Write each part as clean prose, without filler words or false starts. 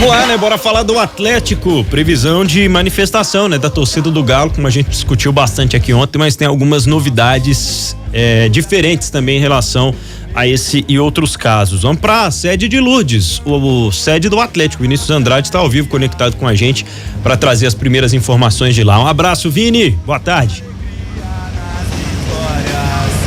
Vamos lá, né? Bora falar do Atlético. Previsão de manifestação, né? Da torcida do Galo, como a gente discutiu bastante aqui ontem, mas tem algumas novidades diferentes também em relação a esse e outros casos. Vamos pra sede de Lourdes, o sede do Atlético. Vinícius Andrade está ao vivo conectado com a gente para trazer as primeiras informações de lá. Um abraço, Vini. Boa tarde.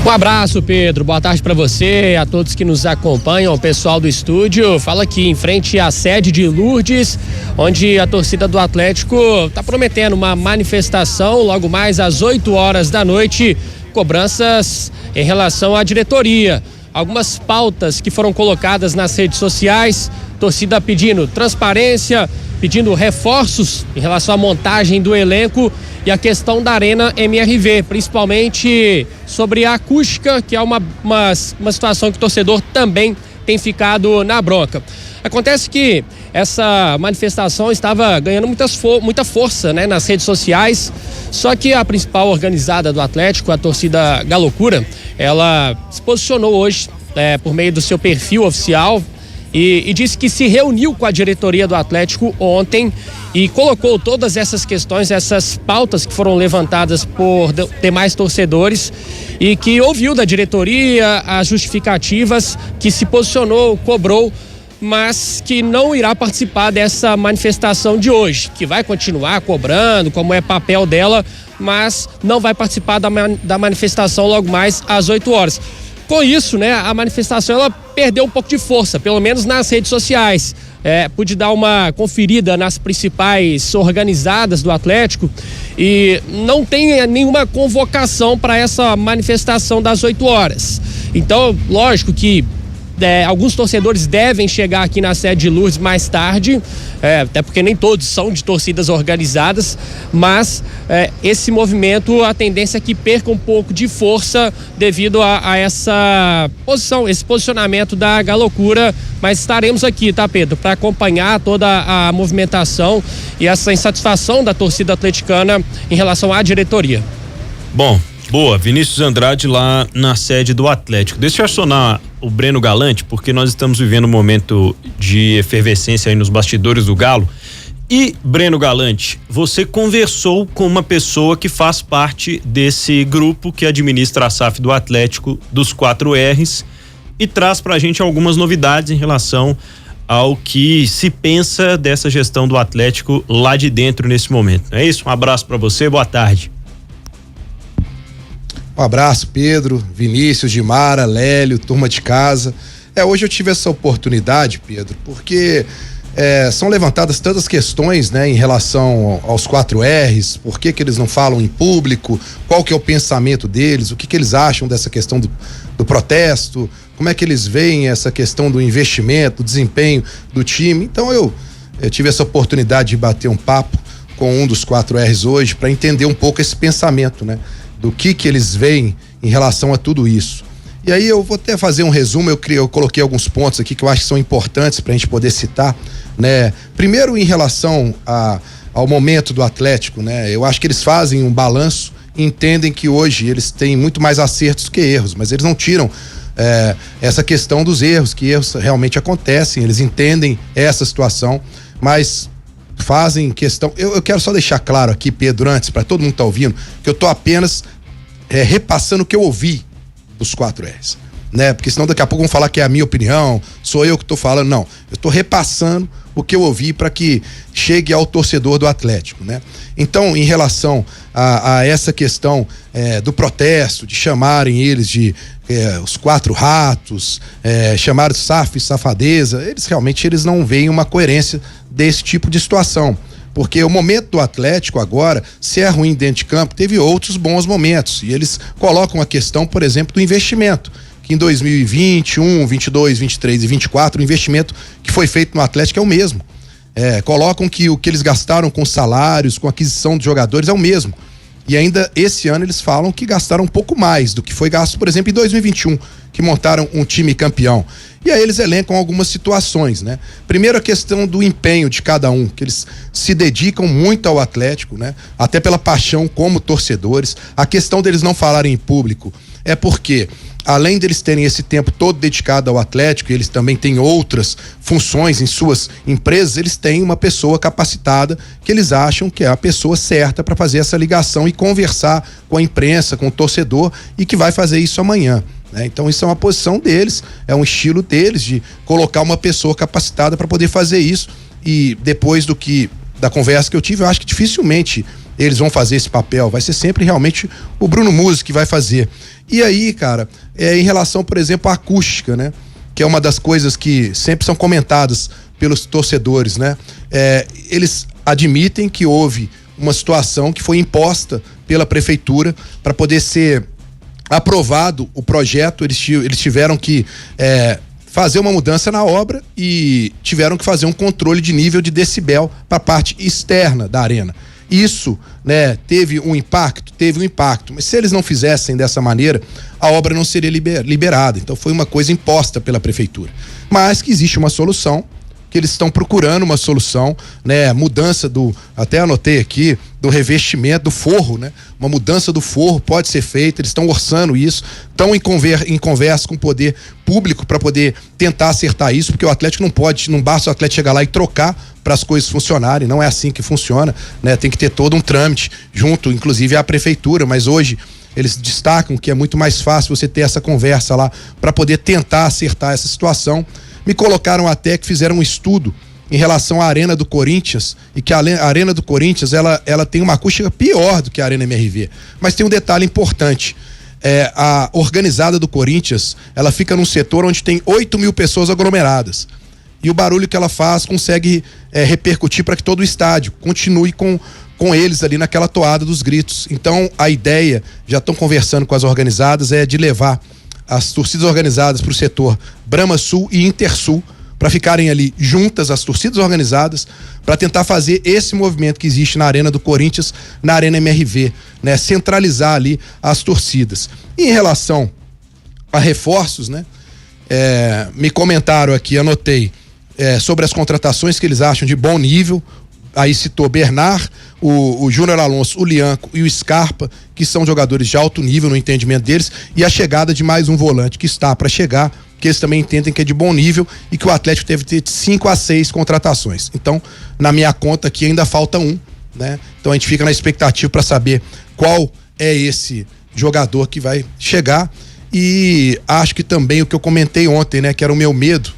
Um abraço, Pedro. Boa tarde para você, a todos que nos acompanham, o pessoal do estúdio. Fala aqui em frente à sede de Lourdes, onde a torcida do Atlético está prometendo uma manifestação logo mais às 8 horas da noite, cobranças em relação à diretoria. Algumas pautas que foram colocadas nas redes sociais, torcida pedindo transparência, pedindo reforços em relação à montagem do elenco e a questão da Arena MRV, principalmente sobre a acústica, que é uma situação que o torcedor também tem ficado na bronca. Acontece que essa manifestação estava ganhando muita força, né, nas redes sociais, só que a principal organizada do Atlético, a torcida Galocura, ela se posicionou hoje por meio do seu perfil oficial e disse que se reuniu com a diretoria do Atlético ontem e colocou todas essas questões, essas pautas que foram levantadas por demais torcedores e que ouviu da diretoria as justificativas, que se posicionou, cobrou, mas que não irá participar dessa manifestação de hoje, que vai continuar cobrando, como é papel dela, mas não vai participar da manifestação logo mais às 8 horas. Com isso, né, a manifestação ela perdeu um pouco de força, pelo menos nas redes sociais. Pude dar uma conferida nas principais organizadas do Atlético e não tem nenhuma convocação para essa manifestação das 8 horas. Então, lógico que alguns torcedores devem chegar aqui na sede de Lourdes mais tarde, até porque nem todos são de torcidas organizadas, mas esse movimento, a tendência é que perca um pouco de força devido a essa posição, esse posicionamento da Galocura, mas estaremos aqui, tá, Pedro, para acompanhar toda a movimentação e essa insatisfação da torcida atleticana em relação à diretoria. Bom, boa, Vinícius Andrade lá na sede do Atlético. Deixa eu acionar o Breno Galante, porque nós estamos vivendo um momento de efervescência aí nos bastidores do Galo. E, Breno Galante, você conversou com uma pessoa que faz parte desse grupo que administra a SAF do Atlético dos 4 R's e traz pra gente algumas novidades em relação ao que se pensa dessa gestão do Atlético lá de dentro nesse momento. É isso? Um abraço pra você, boa tarde. Um abraço, Pedro, Vinícius, Gimara, Lélio, turma de casa. Hoje eu tive essa oportunidade, Pedro, porque são levantadas tantas questões, né, em relação aos 4 R's, por que eles não falam em público, qual que é o pensamento deles, o que eles acham dessa questão do protesto, como é que eles veem essa questão do investimento, do desempenho do time. Então eu tive essa oportunidade de bater um papo com um dos 4 R's hoje para entender um pouco esse pensamento, né, do que eles veem em relação a tudo isso. E aí eu vou até fazer um resumo, eu coloquei alguns pontos aqui que eu acho que são importantes pra gente poder citar, né? Primeiro, em relação ao momento do Atlético, né? Eu acho que eles fazem um balanço e entendem que hoje eles têm muito mais acertos que erros, mas eles não tiram essa questão dos erros, que erros realmente acontecem, eles entendem essa situação, mas fazem questão. Eu quero só deixar claro aqui, Pedro, antes, para todo mundo que tá ouvindo, que eu tô apenas repassando o que eu ouvi dos 4 R's, né? Porque senão daqui a pouco vão falar que é a minha opinião, sou eu que tô falando. Não, eu tô repassando o que eu ouvi para que chegue ao torcedor do Atlético, né? Então, em relação a essa questão do protesto, de chamarem eles de os 4 ratos, chamaram de SAF, safadeza, eles não veem uma coerência desse tipo de situação. Porque o momento do Atlético agora, se é ruim dentro de campo, teve outros bons momentos. E eles colocam a questão, por exemplo, do investimento. Que em 2021, 22, 23 e 24, o investimento que foi feito no Atlético é o mesmo. Colocam que o que eles gastaram com salários, com aquisição de jogadores é o mesmo. E ainda esse ano eles falam que gastaram um pouco mais do que foi gasto, por exemplo, em 2021, que montaram um time campeão. E aí eles elencam algumas situações, né? Primeiro, a questão do empenho de cada um, que eles se dedicam muito ao Atlético, né? Até pela paixão como torcedores. A questão deles não falarem em público é porque além deles terem esse tempo todo dedicado ao Atlético, eles também têm outras funções em suas empresas, eles têm uma pessoa capacitada que eles acham que é a pessoa certa para fazer essa ligação e conversar com a imprensa, com o torcedor, e que vai fazer isso amanhã. Então isso é uma posição deles, é um estilo deles de colocar uma pessoa capacitada para poder fazer isso. E depois da conversa que eu tive, eu acho que dificilmente eles vão fazer esse papel, vai ser sempre realmente o Bruno Musi que vai fazer. E aí, cara, em relação, por exemplo, à acústica, né? Que é uma das coisas que sempre são comentadas pelos torcedores, né? Eles admitem que houve uma situação que foi imposta pela prefeitura para poder ser aprovado o projeto. Eles tiveram que fazer uma mudança na obra e tiveram que fazer um controle de nível de decibel para a parte externa da arena. Isso, né, teve um impacto, mas se eles não fizessem dessa maneira, a obra não seria liberada. Então foi uma coisa imposta pela prefeitura. Mas que existe uma solução, que eles estão procurando uma solução, né? Mudança até anotei aqui, do revestimento do forro, né? Uma mudança do forro pode ser feita, eles estão orçando isso, estão em conversa com o poder público para poder tentar acertar isso, porque o Atlético não basta o Atlético chegar lá e trocar para as coisas funcionarem, não é assim que funciona, né? Tem que ter todo um trâmite junto, inclusive à prefeitura, mas hoje eles destacam que é muito mais fácil você ter essa conversa lá para poder tentar acertar essa situação. Me colocaram até que fizeram um estudo em relação à Arena do Corinthians, e que a Arena do Corinthians ela tem uma acústica pior do que a Arena MRV. Mas tem um detalhe importante: a organizada do Corinthians, ela fica num setor onde tem 8.000 pessoas aglomeradas, e o barulho que ela faz consegue repercutir para que todo o estádio continue com eles ali naquela toada dos gritos. Então a ideia, já estão conversando com as organizadas, é de levar as torcidas organizadas para o setor Brama Sul e Intersul, para ficarem ali juntas, as torcidas organizadas, para tentar fazer esse movimento que existe na Arena do Corinthians, na Arena MRV, né? Centralizar ali as torcidas. E em relação a reforços, né? Me comentaram aqui, anotei, sobre as contratações que eles acham de bom nível. Aí citou Bernard, o Júnior Alonso, o Lianco e o Scarpa, que são jogadores de alto nível no entendimento deles, e a chegada de mais um volante que está para chegar, que eles também entendem que é de bom nível, e que o Atlético deve ter 5 a 6 contratações. Então, na minha conta aqui ainda falta um, né? Então a gente fica na expectativa para saber qual é esse jogador que vai chegar. E acho que também o que eu comentei ontem, né, que era o meu medo,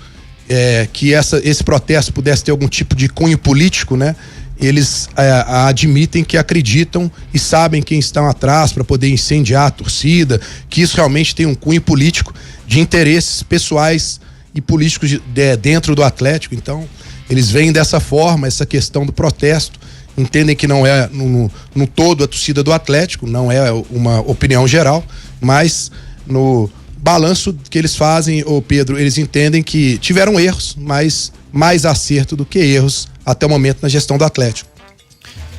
que esse protesto pudesse ter algum tipo de cunho político, né? Eles admitem que acreditam e sabem quem estão atrás para poder incendiar a torcida, que isso realmente tem um cunho político de interesses pessoais e políticos dentro do Atlético. Então eles veem dessa forma essa questão do protesto, entendem que não é no todo a torcida do Atlético, não é uma opinião geral, mas no balanço que eles fazem, Pedro, eles entendem que tiveram erros, mas mais acerto do que erros até o momento na gestão do Atlético.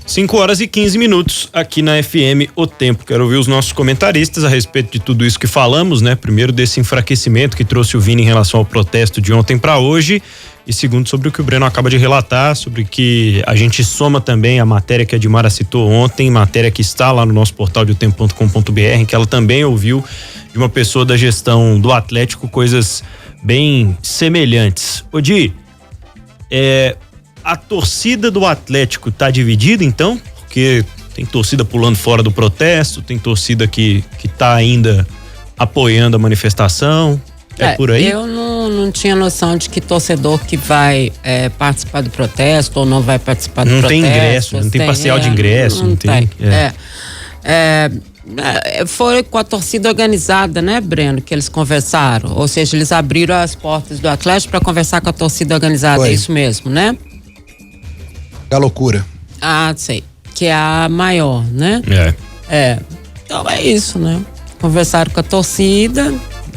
5h15 aqui na FM O Tempo. Quero ouvir os nossos comentaristas a respeito de tudo isso que falamos, né? Primeiro, desse enfraquecimento que trouxe o Vini em relação ao protesto de ontem para hoje, e segundo, sobre o que o Breno acaba de relatar, sobre que a gente soma também a matéria que a Dimara citou ontem, matéria que está lá no nosso portal de otempo.com.br, que ela também ouviu de uma pessoa da gestão do Atlético coisas bem semelhantes. Ô Di, a torcida do Atlético tá dividida então? Porque tem torcida pulando fora do protesto, tem torcida que tá ainda apoiando a manifestação, por aí? Eu não tinha noção de que torcedor que vai participar do protesto ou não vai participar do protesto. Não tem ingresso, não tem parcial de ingresso, não tem. Foi com a torcida organizada, né, Breno, que eles conversaram, ou seja, eles abriram as portas do Atlético para conversar com a torcida organizada. Foi. É isso mesmo, né? É a loucura. Sei, que é a maior, né? Então é isso, né? Conversaram com a torcida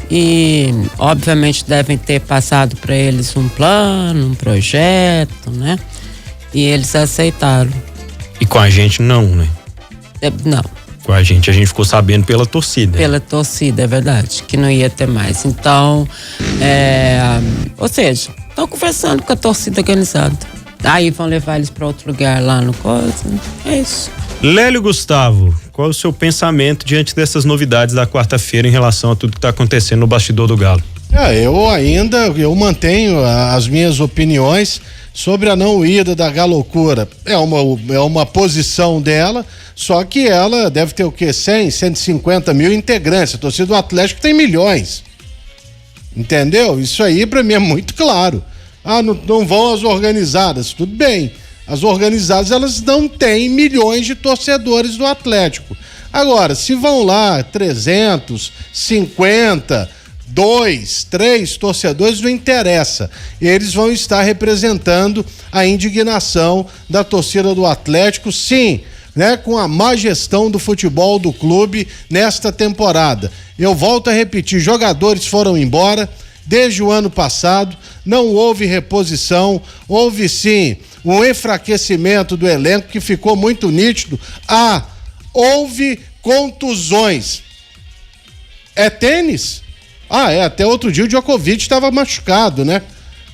e obviamente devem ter passado para eles um plano, um projeto, né? E eles aceitaram. E com a gente não, né? Não. Com a gente ficou sabendo pela torcida. Pela torcida, é verdade, que não ia ter mais. Então, ou seja, estão conversando com a torcida organizada. Aí vão levar eles para outro lugar lá no coisa. É isso. Lélio Gustavo, Qual é o seu pensamento diante dessas novidades da quarta-feira em relação a tudo que está acontecendo no bastidor do Galo? Eu mantenho as minhas opiniões sobre a não ida da Galocura. É uma posição dela, só que ela deve ter o quê? 100, 150 mil integrantes. A torcida do Atlético tem milhões. Entendeu? Isso aí pra mim é muito claro. Não vão as organizadas. Tudo bem. As organizadas, elas não têm milhões de torcedores do Atlético. Agora, se vão lá 350, 2, 3 torcedores, não interessa. Eles vão estar representando a indignação da torcida do Atlético, sim, né, com a má gestão do futebol do clube nesta temporada. Eu volto a repetir, jogadores foram embora desde o ano passado, não houve reposição, houve sim um enfraquecimento do elenco que ficou muito nítido. Houve contusões. É tênis? Até outro dia o Djokovic estava machucado, né?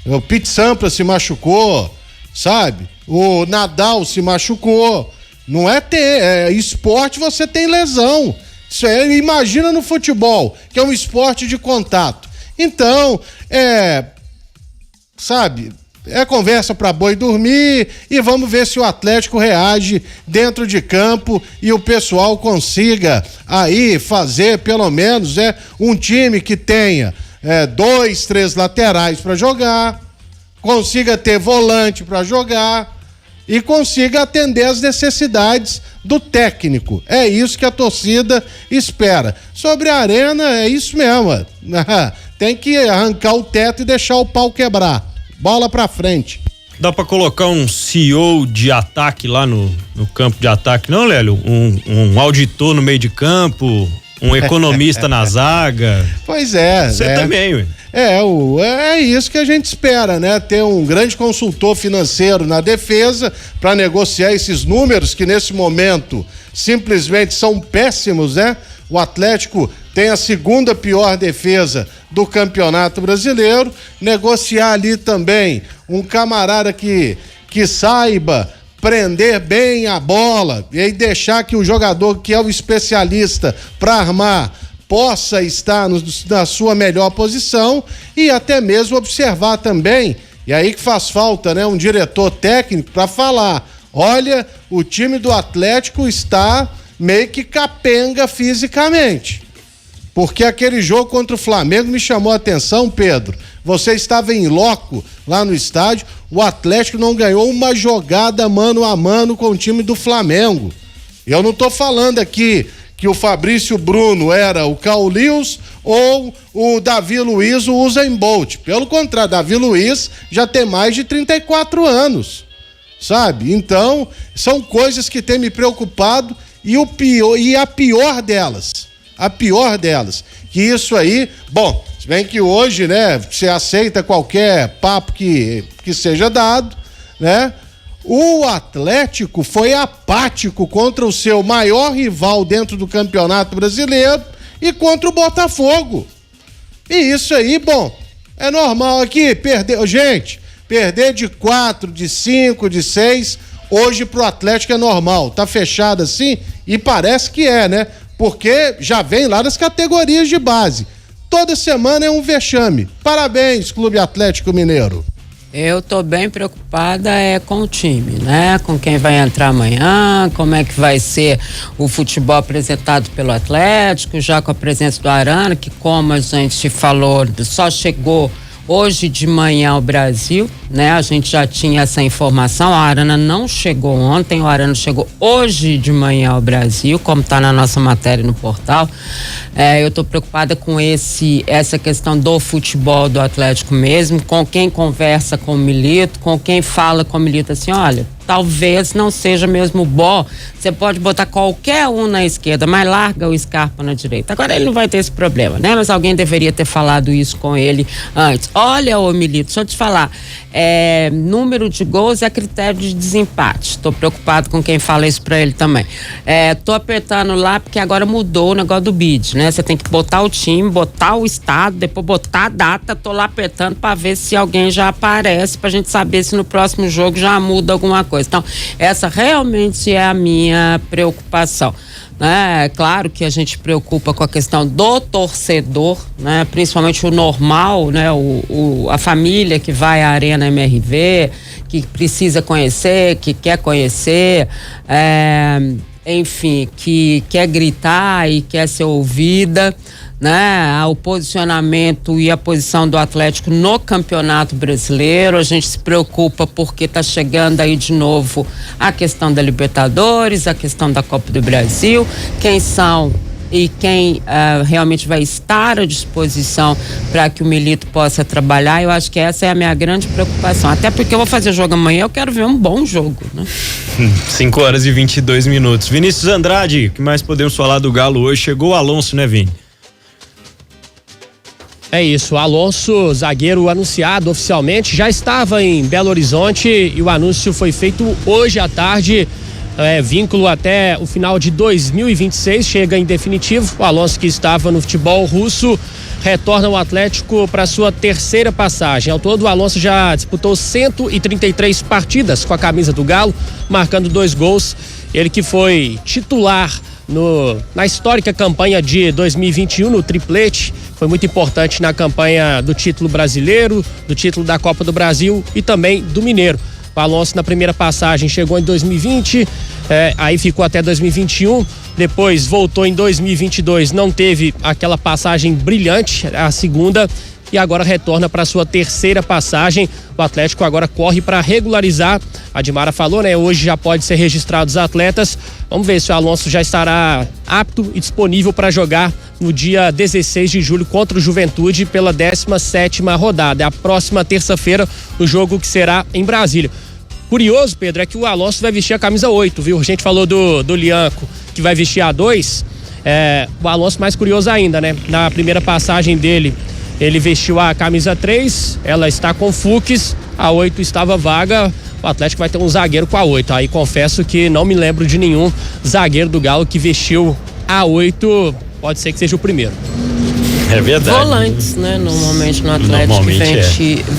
O Pete Sampras se machucou, sabe? O Nadal se machucou. Não é esporte, você tem lesão. Isso imagina no futebol, que é um esporte de contato. Então, é conversa para boi dormir e vamos ver se o Atlético reage dentro de campo e o pessoal consiga aí fazer pelo menos um time que tenha 2, 3 laterais para jogar, consiga ter volante para jogar e consiga atender as necessidades do técnico. É isso que a torcida espera. Sobre a arena, é isso mesmo. Tem que arrancar o teto e deixar o pau quebrar. Bola pra frente. Dá pra colocar um CEO de ataque lá no campo de ataque, não, Lélio? Um auditor no meio de campo, um economista na zaga. Pois é. Você também, ué. É isso que a gente espera, né? Ter um grande consultor financeiro na defesa para negociar esses números que nesse momento simplesmente são péssimos, né? O Atlético tem a segunda pior defesa do Campeonato Brasileiro. Negociar ali também um camarada que saiba prender bem a bola e aí deixar que o jogador que é o especialista para armar possa estar na sua melhor posição e até mesmo observar também, e aí que faz falta, né, um diretor técnico para falar, olha, o time do Atlético está meio que capenga fisicamente, porque aquele jogo contra o Flamengo me chamou a atenção, Pedro, você estava em loco lá no estádio, o Atlético não ganhou uma jogada mano a mano com o time do Flamengo. Eu não tô falando aqui que o Fabrício Bruno era o Carl Lewis ou o Davi Luiz o Usain Bolt. Pelo contrário, Davi Luiz já tem mais de 34 anos, sabe? Então, são coisas que têm me preocupado e a pior delas, que isso aí, bom, se bem que hoje, né, você aceita qualquer papo que seja dado, né? O Atlético foi apático contra o seu maior rival dentro do Campeonato Brasileiro e contra o Botafogo. E isso aí, bom, é normal aqui, perder de 4, de 5, de 6, hoje pro Atlético é normal, tá fechado assim e parece que né? Porque já vem lá das categorias de base. Toda semana é um vexame. Parabéns, Clube Atlético Mineiro. Eu tô bem preocupada com o time, né? Com quem vai entrar amanhã, como é que vai ser o futebol apresentado pelo Atlético, já com a presença do Arana, que como a gente falou, só chegou hoje de manhã ao Brasil, né? A gente já tinha essa informação, o Arana não chegou ontem, o Arana chegou hoje de manhã ao Brasil, como está na nossa matéria no portal. Eu tô preocupada com essa questão do futebol do Atlético mesmo, com quem conversa com o Milito, com quem fala com o Milito assim, olha, talvez não seja mesmo bom, você pode botar qualquer um na esquerda, mas larga o Scarpa na direita. Agora ele não vai ter esse problema, né? Mas alguém deveria ter falado isso com ele antes. Olha, ô Milito, deixa eu te falar, número de gols é critério de desempate. Tô preocupado com quem fala isso pra ele também. Tô apertando lá porque agora mudou o negócio do bid, né? Você tem que botar o time, botar o estado, depois botar a data. Tô lá apertando pra ver se alguém já aparece, pra gente saber se no próximo jogo já muda alguma coisa. coisa. Então, essa realmente é a minha preocupação. É claro que a gente preocupa com a questão do torcedor, né? Principalmente o normal, né? A família que vai à Arena MRV, que precisa conhecer, que quer conhecer, enfim, que quer gritar e quer ser ouvida, né? O posicionamento e a posição do Atlético no Campeonato Brasileiro. A gente se preocupa porque está chegando aí de novo a questão da Libertadores, a questão da Copa do Brasil, quem são e quem realmente vai estar à disposição para que o Milito possa trabalhar. Eu acho que essa é a minha grande preocupação, até porque eu vou fazer jogo amanhã, eu quero ver um bom jogo, né? 5h22. Vinícius Andrade, o que mais podemos falar do Galo hoje? Chegou o Alonso, né, Vini? É isso, o Alonso, zagueiro anunciado oficialmente, já estava em Belo Horizonte e o anúncio foi feito hoje à tarde, vínculo até o final de 2026, chega em definitivo. O Alonso, que estava no futebol russo, retorna ao Atlético para sua terceira passagem. Ao todo, o Alonso já disputou 133 partidas com a camisa do Galo, marcando 2 gols. Ele que foi titular na histórica campanha de 2021, no triplete, foi muito importante na campanha do título brasileiro, do título da Copa do Brasil e também do Mineiro. O Alonso, na primeira passagem, chegou em 2020, aí ficou até 2021, depois voltou em 2022, não teve aquela passagem brilhante, a segunda, e agora retorna para sua terceira passagem. O Atlético agora corre para regularizar. A Dimara falou, né? Hoje já pode ser registrado os atletas. Vamos ver se o Alonso já estará apto e disponível para jogar no dia 16 de julho contra o Juventude pela 17ª rodada. É a próxima terça-feira, o jogo que será em Brasília. Curioso, Pedro, é que o Alonso vai vestir a camisa 8, viu? A gente falou do Lianco, que vai vestir a 2. O Alonso mais curioso ainda, né? Na primeira passagem dele, ele vestiu a camisa 3, ela está com Fux, a 8 estava vaga. O Atlético vai ter um zagueiro com a 8. Aí confesso que não me lembro de nenhum zagueiro do Galo que vestiu a 8. Pode ser que seja o primeiro. É verdade. Volantes, né? Normalmente no Atlético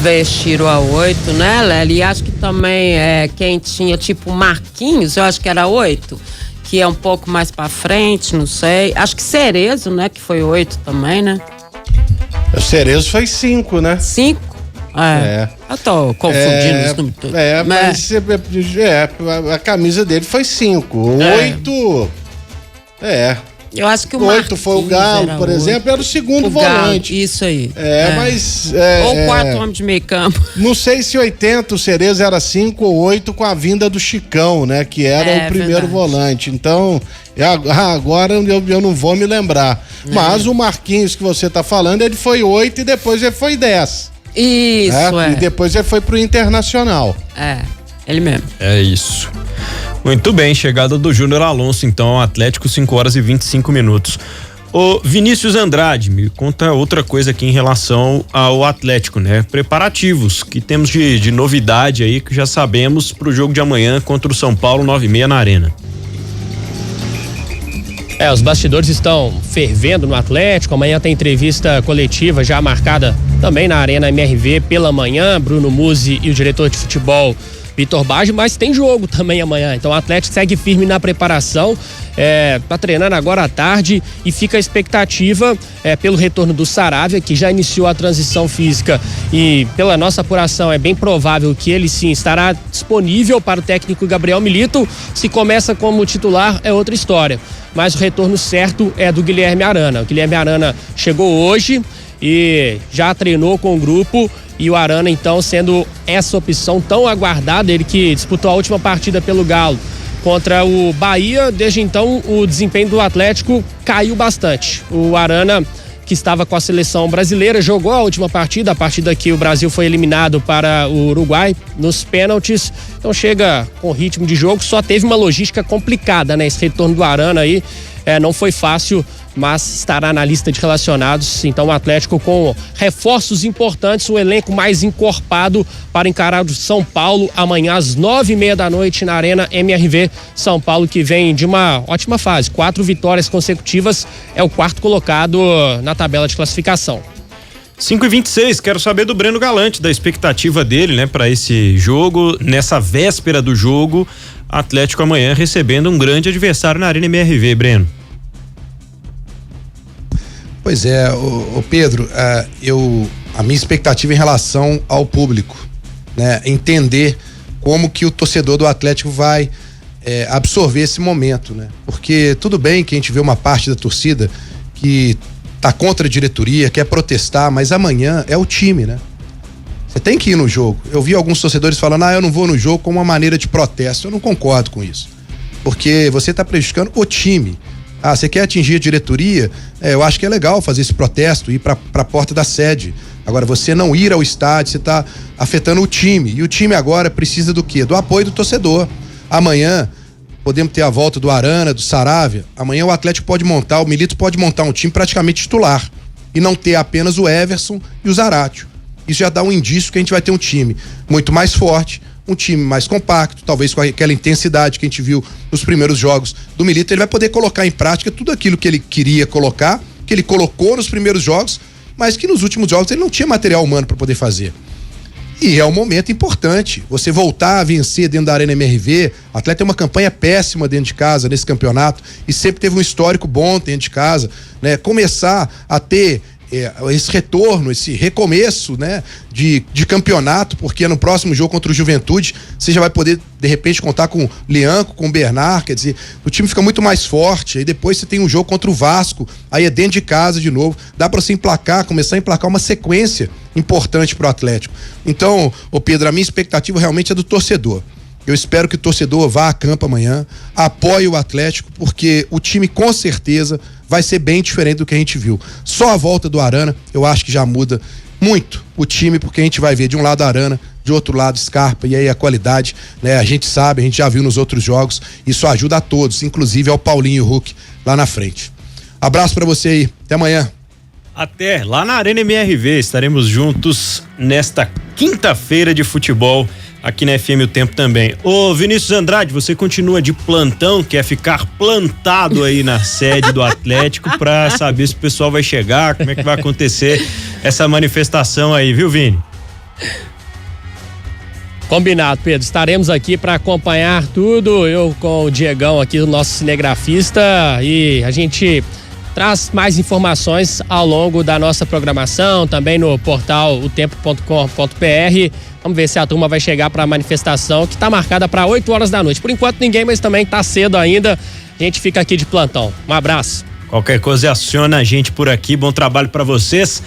vestiram a 8, né, Lélia? E acho que também quem tinha tipo Marquinhos, eu acho que era 8, que é um pouco mais pra frente, não sei. Acho que Cerezo, né? Que foi 8 também, né? O Cerezo foi 5, né? 5? Eu tô confundindo os números todos. Mas a camisa dele foi 5. 8. Eu acho que o 8 foi o Galo, por exemplo, era o segundo volante. Galo, isso aí. Mas. Ou 4 homens de meio campo. Não sei se 80 o Cerezo era 5 ou 8 com a vinda do Chicão, né? Que era o primeiro volante. Então, agora eu não vou me lembrar. Mas o Marquinhos que você tá falando, ele foi 8 e depois ele foi 10. Isso, E depois ele foi pro Internacional. Ele mesmo. É isso. Muito bem, chegada do Júnior Alonso, então, Atlético, 5h25. Ô Vinícius Andrade, me conta outra coisa aqui em relação ao Atlético, né? Preparativos que temos de novidade aí, que já sabemos pro jogo de amanhã contra o São Paulo, 9h30 na Arena. Os bastidores estão fervendo no Atlético. Amanhã tem entrevista coletiva já marcada também na Arena MRV pela manhã. Bruno Musi e o diretor de futebol Vitor Baggio, mas tem jogo também amanhã. Então o Atlético segue firme na preparação, tá treinando agora à tarde e fica a expectativa pelo retorno do Saravia, que já iniciou a transição física, e pela nossa apuração é bem provável que ele sim estará disponível para o técnico Gabriel Milito. Se começa como titular é outra história, mas o retorno certo é do Guilherme Arana. O Guilherme Arana chegou hoje e já treinou com o grupo, e o Arana então sendo essa opção tão aguardada, ele que disputou a última partida pelo Galo contra o Bahia. Desde então o desempenho do Atlético caiu bastante. O Arana, que estava com a seleção brasileira, jogou a última partida, a partida que o Brasil foi eliminado para o Uruguai nos pênaltis, então chega com ritmo de jogo. Só teve uma logística complicada, né? Esse retorno do Arana aí não foi fácil, mas estará na lista de relacionados. Então o Atlético com reforços importantes, um elenco mais encorpado para encarar o São Paulo amanhã às 9h30 na Arena MRV. São Paulo que vem de uma ótima fase, 4 vitórias consecutivas, é o 4º colocado na tabela de classificação. 5h26, quero saber do Breno Galante, da expectativa dele, né, para esse jogo, nessa véspera do jogo, Atlético amanhã recebendo um grande adversário na Arena MRV, Breno. Pois é, o Pedro, a minha expectativa em relação ao público, né, entender como que o torcedor do Atlético vai absorver esse momento, né? Porque tudo bem que a gente vê uma parte da torcida que tá contra a diretoria, quer protestar, mas amanhã é o time, né? Você tem que ir no jogo. Eu vi alguns torcedores falando, eu não vou no jogo como uma maneira de protesto. Eu não concordo com isso. Porque você tá prejudicando o time. Você quer atingir a diretoria? Eu acho que é legal fazer esse protesto, ir pra porta da sede. Agora, você não ir ao estádio, você tá afetando o time. E o time agora precisa do quê? Do apoio do torcedor. Amanhã, podemos ter a volta do Arana, do Saravia. Amanhã o Atlético pode montar, o Milito pode montar um time praticamente titular. E não ter apenas o Everson e o Zaratio. Isso já dá um indício que a gente vai ter um time muito mais forte, um time mais compacto, talvez com aquela intensidade que a gente viu nos primeiros jogos do Milito. Ele vai poder colocar em prática tudo aquilo que ele queria colocar, que ele colocou nos primeiros jogos, mas que nos últimos jogos ele não tinha material humano para poder fazer. E é um momento importante, você voltar a vencer dentro da Arena MRV. O Atlético tem uma campanha péssima dentro de casa nesse campeonato e sempre teve um histórico bom dentro de casa, né? Começar a ter esse retorno, esse recomeço, né, de campeonato, porque no próximo jogo contra o Juventude você já vai poder de repente contar com o Lianco, com o Bernard, quer dizer, o time fica muito mais forte. Aí depois você tem um jogo contra o Vasco, aí é dentro de casa de novo, dá pra você começar a emplacar uma sequência importante pro Atlético. Então, Pedro, a minha expectativa realmente é do torcedor. Eu espero que o torcedor vá a campo amanhã, apoie o Atlético, porque o time com certeza vai ser bem diferente do que a gente viu. Só a volta do Arana, eu acho que já muda muito o time, porque a gente vai ver de um lado a Arana, de outro lado Scarpa, e aí a qualidade, né? A gente sabe, a gente já viu nos outros jogos, isso ajuda a todos, inclusive ao Paulinho Huck lá na frente. Abraço pra você aí, até amanhã. Até lá na Arena MRV, estaremos juntos nesta quinta-feira de futebol, aqui na FM O Tempo também. Ô Vinícius Andrade, você continua de plantão, quer ficar plantado aí na sede do Atlético pra saber se o pessoal vai chegar, como é que vai acontecer essa manifestação aí, viu, Vini? Combinado, Pedro. Estaremos aqui para acompanhar tudo, eu com o Diegão aqui, o nosso cinegrafista, e a gente traz mais informações ao longo da nossa programação, também no portal otempo.com.br. Vamos ver se a turma vai chegar para a manifestação, que está marcada para 8 horas da noite. Por enquanto ninguém, mas também está cedo ainda. A gente fica aqui de plantão. Um abraço. Qualquer coisa aciona a gente por aqui. Bom trabalho para vocês.